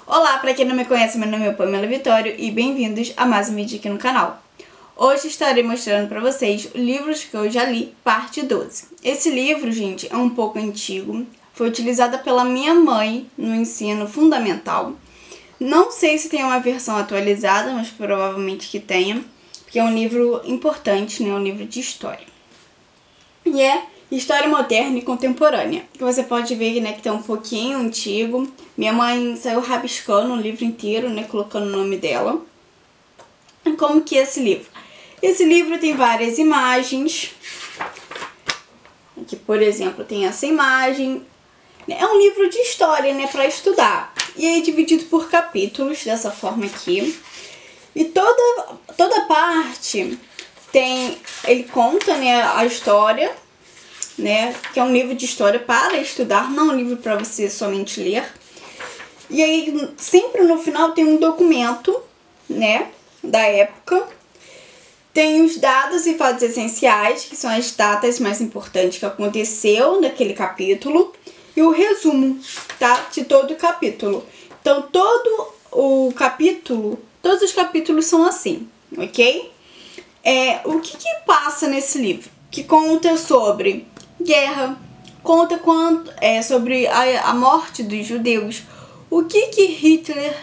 Olá, para quem não me conhece, meu nome é Pamela Vitório e bem-vindos a mais um vídeo aqui no canal. Hoje estarei mostrando para vocês livros que eu já li, parte 12. Esse livro, gente, é um pouco antigo, foi utilizado pela minha mãe no ensino fundamental. Não sei se tem uma versão atualizada, mas provavelmente que tenha, porque é um livro importante, né? Um livro de história. E é História Moderna e Contemporânea, que você pode ver, né, que tá um pouquinho antigo. Minha mãe saiu rabiscando o livro inteiro, né, colocando o nome dela. E como que é esse livro? Esse livro tem várias imagens. Aqui, por exemplo, tem essa imagem. É um livro de história, né, para estudar. E é dividido por capítulos, dessa forma aqui. E toda parte ele conta, né, a história, né, que é um livro de história para estudar, não um livro para você somente ler. E aí, sempre no final tem um documento, né, da época. Tem os dados e fatos essenciais, que são as datas mais importantes que aconteceu naquele capítulo. E o resumo, tá, de todo o capítulo. Então, todos os capítulos são assim, ok? O que passa nesse livro? Que conta sobre guerra, conta sobre a morte dos judeus, o que Hitler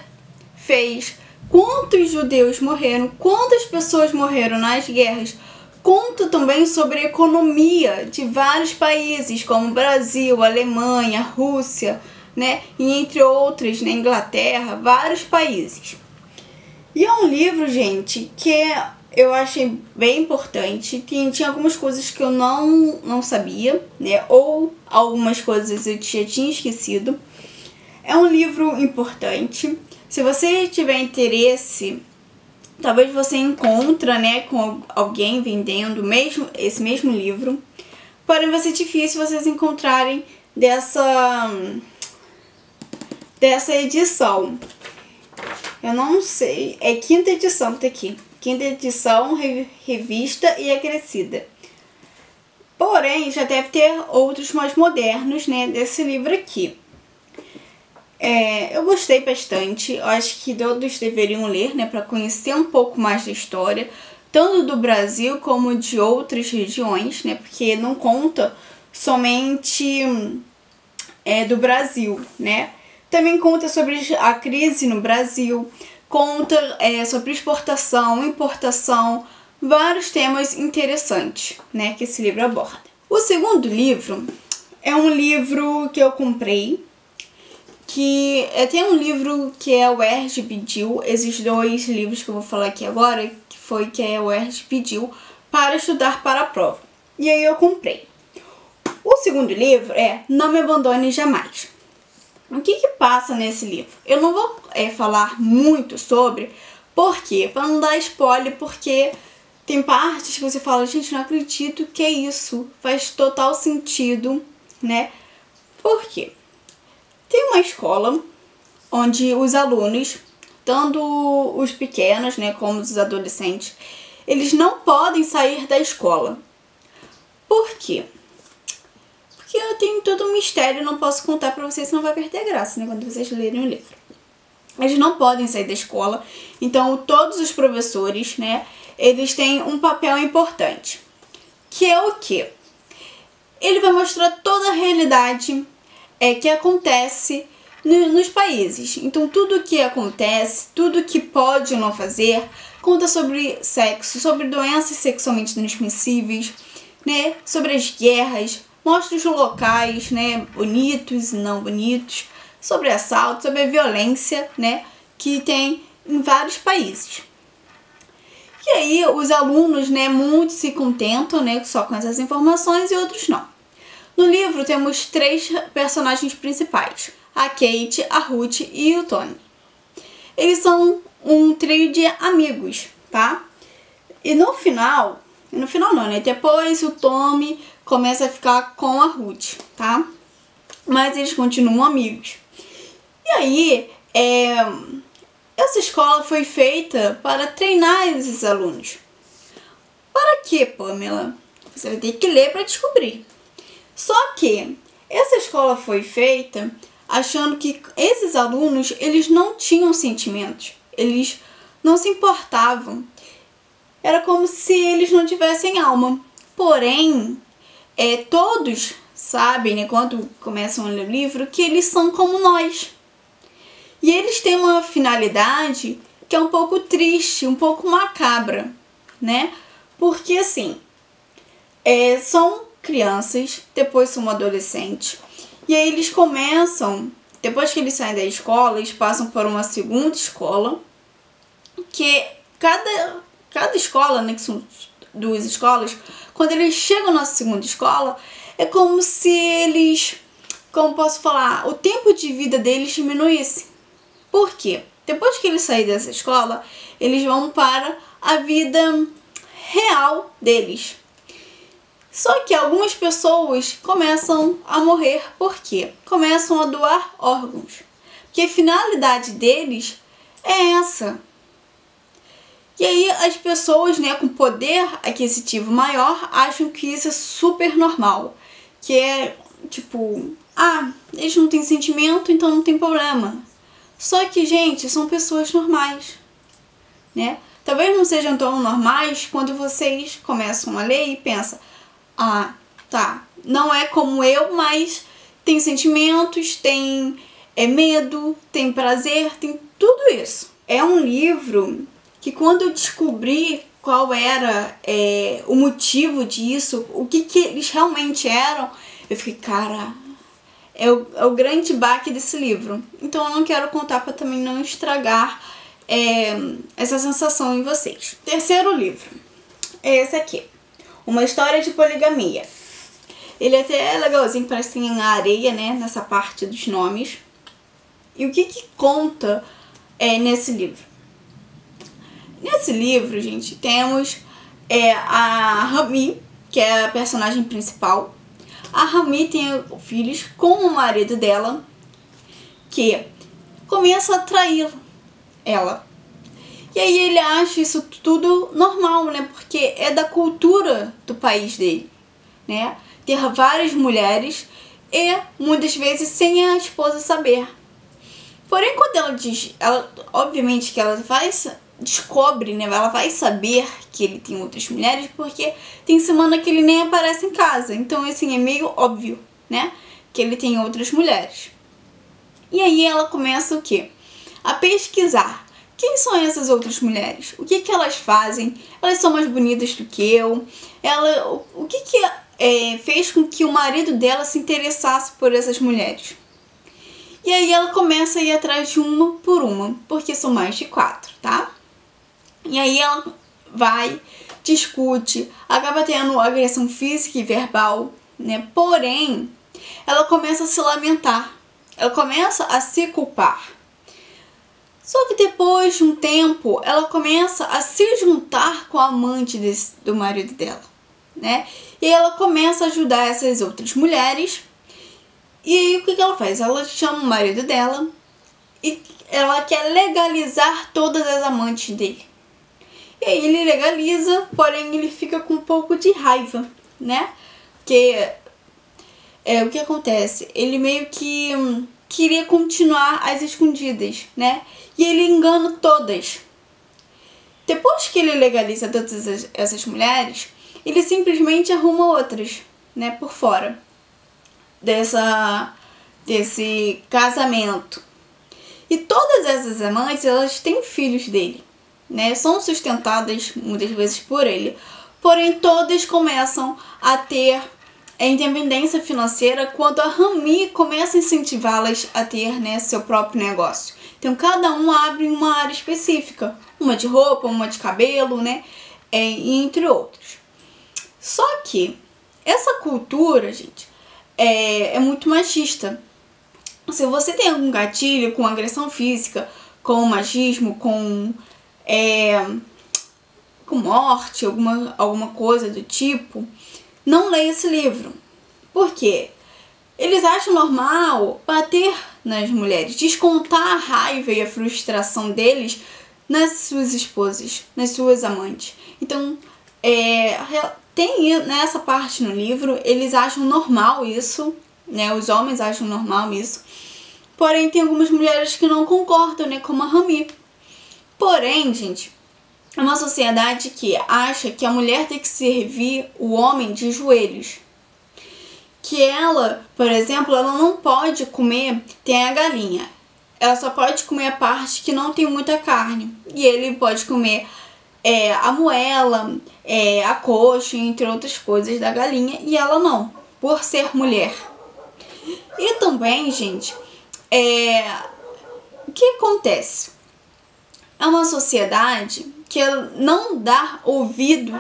fez, quantos judeus morreram, quantas pessoas morreram nas guerras. Conta também sobre a economia de vários países, como Brasil, Alemanha, Rússia, né, e entre outros, né, Inglaterra, vários países. E é um livro, gente, que eu achei bem importante. Tinha algumas coisas que eu não sabia, né? Ou algumas coisas eu já tinha esquecido. É um livro importante. Se você tiver interesse, talvez você encontre, né, com alguém vendendo esse mesmo livro. Porém, vai ser difícil vocês encontrarem dessa edição. Eu não sei, é quinta edição que tá aqui. Quinta edição, revista e acrescida. Porém, já deve ter outros mais modernos, né, desse livro aqui. Eu gostei bastante. Eu acho que todos deveriam ler, né, para conhecer um pouco mais da história, tanto do Brasil como de outras regiões, né, porque não conta somente do Brasil, né. Também conta sobre a crise no Brasil, conta sobre exportação, importação, vários temas interessantes, né, que esse livro aborda. O segundo livro é um livro que eu comprei, que tem um livro que o UERJ pediu, esses dois livros que eu vou falar aqui agora, que a UERJ pediu para estudar para a prova. E aí eu comprei. O segundo livro é Não Me Abandone Jamais. O que passa nesse livro? Eu não vou falar muito sobre, por quê? Para não dar spoiler, porque tem partes que você fala, gente, não acredito que é isso, faz total sentido, né? Por quê? Tem uma escola onde os alunos, tanto os pequenos, né, como os adolescentes, eles não podem sair da escola. Por quê? Porque eu tenho todo um mistério, não posso contar pra vocês, senão vai perder a graça, né, quando vocês lerem o livro. Eles não podem sair da escola, então todos os professores, né, eles têm um papel importante, que é o quê? Ele vai mostrar toda a realidade que acontece nos países. Então tudo o que acontece, tudo o que pode ou não fazer, conta sobre sexo, sobre doenças sexualmente transmissíveis, né, sobre as guerras, mostra os locais, né, bonitos e não bonitos, sobre assalto, sobre a violência, né, que tem em vários países. E aí os alunos, né, muitos se contentam, né, só com essas informações e outros não. No livro temos 3 personagens principais, a Kate, a Ruth e o Tony. Eles são um trio de amigos, tá? E no final não, né? Depois o Tommy começa a ficar com a Ruth, tá? Mas eles continuam amigos. E aí, essa escola foi feita para treinar esses alunos. Para quê, Pamela? Você vai ter que ler para descobrir. Só que essa escola foi feita achando que esses alunos, eles não tinham sentimentos, eles não se importavam. Era como se eles não tivessem alma. Porém, todos sabem, né, quando começam a ler o livro, que eles são como nós. E eles têm uma finalidade que é um pouco triste, um pouco macabra, né? Porque, assim, são crianças, depois são adolescentes, e aí eles começam, depois que eles saem da escola, eles passam por uma segunda escola, que cada escola, né, que são 2 escolas, quando eles chegam na segunda escola, é como se eles, como posso falar, o tempo de vida deles diminuísse. Por quê? Depois que eles saírem dessa escola, eles vão para a vida real deles. Só que algumas pessoas começam a morrer. Por quê? Começam a doar órgãos. Porque a finalidade deles é essa. E aí as pessoas, né, com poder aquisitivo maior acham que isso é super normal. Que é tipo, eles não têm sentimento, então não tem problema. Só que, gente, são pessoas normais, né? Talvez não sejam tão normais quando vocês começam a ler e pensam, tá, não é como eu, mas tem sentimentos, tem medo, tem prazer, tem tudo isso. É um livro que quando eu descobri qual era o motivo disso, o que eles realmente eram, eu fiquei, cara, é o grande baque desse livro. Então eu não quero contar para também não estragar essa sensação em vocês. Terceiro livro é esse aqui, Uma História de Poligamia. Ele até é legalzinho, parece que tem areia, né, nessa parte dos nomes. E o que conta nesse livro? Nesse livro, gente, temos a Rami, que é a personagem principal. A Rami tem filhos com o marido dela, que começa a trair ela. E aí ele acha isso tudo normal, né? Porque é da cultura do país dele, né? Ter várias mulheres e muitas vezes sem a esposa saber. Porém, quando ela diz, obviamente que ela descobre, né? Ela vai saber que ele tem outras mulheres, porque tem semana que ele nem aparece em casa. Então, assim, é meio óbvio, né? Que ele tem outras mulheres. E aí ela começa o quê? A pesquisar. Quem são essas outras mulheres? O que elas fazem? Elas são mais bonitas do que eu? O que fez com que o marido dela se interessasse por essas mulheres? E aí ela começa a ir atrás de uma por uma, porque são mais de 4, tá? E aí ela vai, discute, acaba tendo agressão física e verbal, né? Porém, ela começa a se lamentar, ela começa a se culpar. Só que depois de um tempo, ela começa a se juntar com a amante do marido dela, né? E ela começa a ajudar essas outras mulheres. E aí o que ela faz? Ela chama o marido dela e ela quer legalizar todas as amantes dele. E aí ele legaliza, porém ele fica com um pouco de raiva, né? Porque o que acontece? Ele meio que queria continuar às escondidas, né? E ele engana todas. Depois que ele legaliza todas essas mulheres, ele simplesmente arruma outras, né? Por fora desse casamento. E todas essas amantes, elas têm filhos dele, né? São sustentadas muitas vezes por ele. Porém, todas começam a ter independência financeira quando a Rami começa a incentivá-las a ter, né, seu próprio negócio. Então, cada um abre uma área específica. Uma de roupa, uma de cabelo, né? Entre outros. Só que essa cultura, gente, é muito machista. Se você tem algum gatilho com agressão física, com machismo, com morte, alguma coisa do tipo, não leia esse livro. Por quê? Eles acham normal bater nas mulheres, descontar a raiva e a frustração deles nas suas esposas, nas suas amantes. Então, tem nessa parte no livro, eles acham normal isso, né? Os homens acham normal isso. Porém, tem algumas mulheres que não concordam, né, como a Rami. Porém, gente, é uma sociedade que acha que a mulher tem que servir o homem de joelhos. Que ela, por exemplo, ela não pode comer, tem a galinha. Ela só pode comer a parte que não tem muita carne. E ele pode comer a moela, a coxa, entre outras coisas da galinha. E ela não, por ser mulher. E também, gente, o que acontece? É uma sociedade que não dá ouvido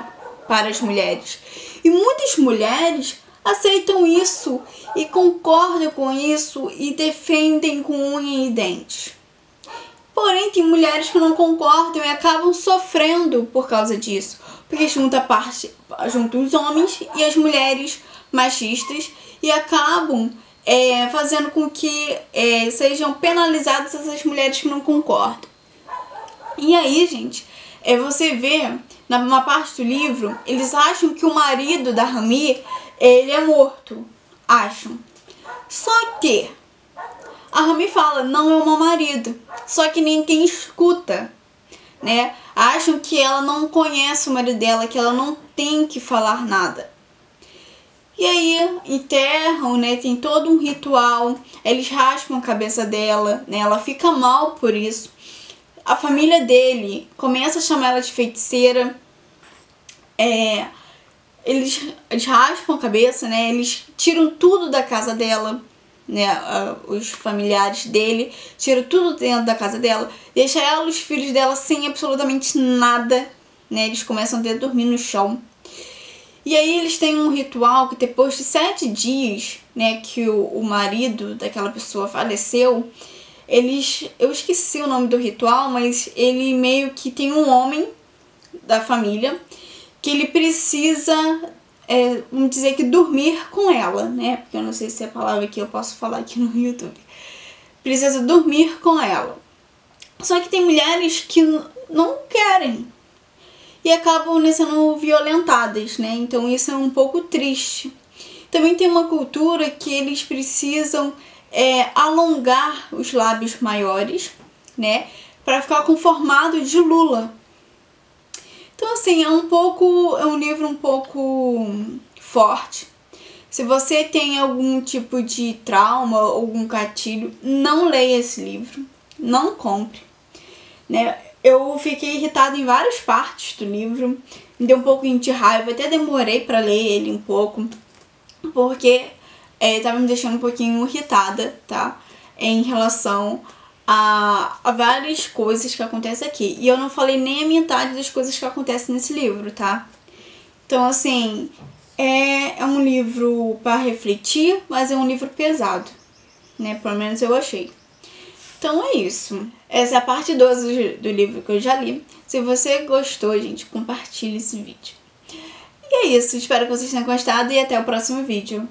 para as mulheres. E muitas mulheres aceitam isso e concordam com isso e defendem com unha e dente. Porém, tem mulheres que não concordam e acabam sofrendo por causa disso. Porque juntam os homens e as mulheres machistas e acabam fazendo com que sejam penalizadas essas mulheres que não concordam. E aí, gente, você vê, numa parte do livro, eles acham que o marido da Rami, ele é morto. Acham. Só que a Rami fala, não é o meu marido. Só que ninguém escuta, né? Acham que ela não conhece o marido dela, que ela não tem que falar nada. E aí, enterram, né? Tem todo um ritual. Eles raspam a cabeça dela, né? Ela fica mal por isso. A família dele começa a chamar ela de feiticeira. Eles raspam a cabeça, né? Eles tiram tudo da casa dela, né? Os familiares dele tiram tudo dentro da casa dela, deixa ela e os filhos dela sem absolutamente nada, né? Eles começam a ter que dormir no chão. E aí eles têm um ritual que depois de 7 dias, né, que o marido daquela pessoa faleceu, eu esqueci o nome do ritual, mas ele meio que tem um homem da família que ele precisa, vamos dizer que dormir com ela, né? Porque eu não sei se é a palavra que eu posso falar aqui no YouTube. Precisa dormir com ela. Só que tem mulheres que não querem e acabam sendo violentadas, né? Então isso é um pouco triste. Também tem uma cultura que eles precisam alongar os lábios maiores, né, para ficar com formato de lula. Então assim, é um livro um pouco forte. Se você tem algum tipo de trauma, algum gatilho, não leia esse livro, não compre, né? Eu fiquei irritada em várias partes do livro, me deu um pouquinho de raiva, até demorei para ler ele um pouco, porque tava me deixando um pouquinho irritada, tá? Em relação a várias coisas que acontecem aqui. E eu não falei nem a metade das coisas que acontecem nesse livro, tá? Então, assim, é um livro para refletir, mas é um livro pesado, né? Pelo menos eu achei. Então é isso. Essa é a parte 12 do livro que eu já li. Se você gostou, gente, compartilhe esse vídeo. E é isso. Espero que vocês tenham gostado e até o próximo vídeo.